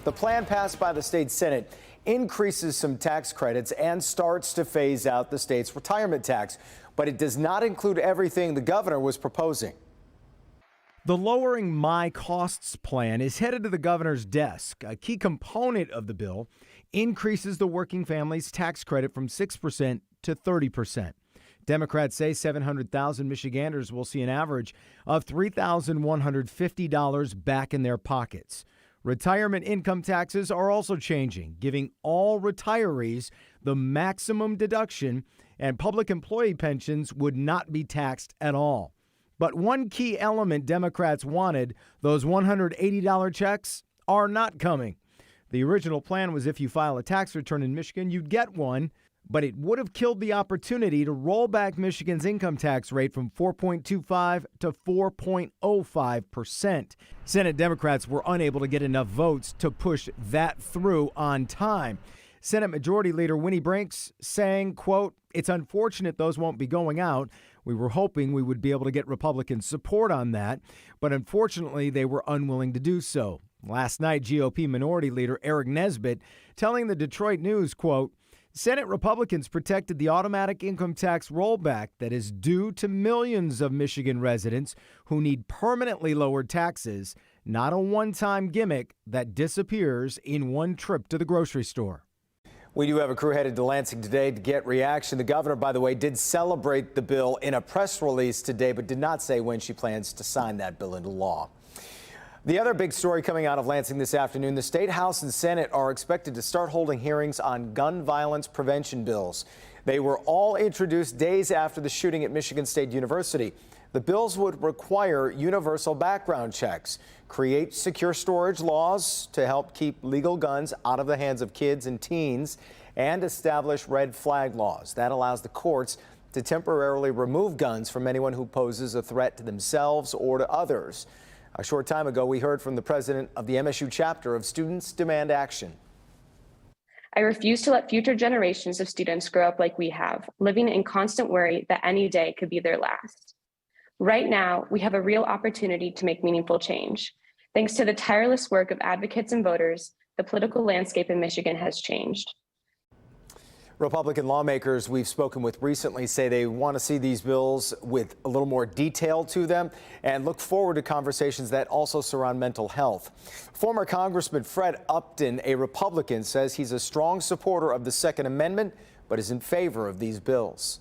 The plan passed by the state Senate increases some tax credits and starts to phase out the state's retirement tax, but it does not include everything the governor was proposing. The Lowering My Costs plan is headed to the governor's desk. A key component of the bill increases the working family's tax credit from 6% to 30%. Democrats say 700,000 Michiganders will see an average of $3,150 back in their pockets. Retirement income taxes are also changing, giving all retirees the maximum deduction, and public employee pensions would not be taxed at all. But one key element Democrats wanted, those $180 checks, are not coming. The original plan was if you file a tax return in Michigan, you'd get one, but it would have killed the opportunity to roll back Michigan's income tax rate from 4.25 to 4.05%. Senate Democrats were unable to get enough votes to push that through on time. Senate Majority Leader Winnie Brinks saying, quote, "It's unfortunate those won't be going out. We were hoping we would be able to get Republican support on that, but unfortunately they were unwilling to do so." Last night, GOP Minority Leader Eric Nesbitt telling the Detroit News, quote, "Senate Republicans protected the automatic income tax rollback that is due to millions of Michigan residents who need permanently lowered taxes, not a one-time gimmick that disappears in one trip to the grocery store." We do have a crew headed to Lansing today to get reaction. The governor, by the way, did celebrate the bill in a press release today, but did not say when she plans to sign that bill into law. The other big story coming out of Lansing this afternoon, the state House and Senate are expected to start holding hearings on gun violence prevention bills. They were all introduced days after the shooting at Michigan State University. The bills would require universal background checks, create secure storage laws to help keep legal guns out of the hands of kids and teens, and establish red flag laws. That allows the courts to temporarily remove guns from anyone who poses a threat to themselves or to others. A short time ago, we heard from the president of the MSU chapter of Students Demand Action. I refuse to let future generations of students grow up like we have, living in constant worry that any day could be their last. Right now, we have a real opportunity to make meaningful change. Thanks to the tireless work of advocates and voters, the political landscape in Michigan has changed. Republican lawmakers we've spoken with recently say they want to see these bills with a little more detail to them and look forward to conversations that also surround mental health. Former Congressman Fred Upton, a Republican, says he's a strong supporter of the Second Amendment, but is in favor of these bills.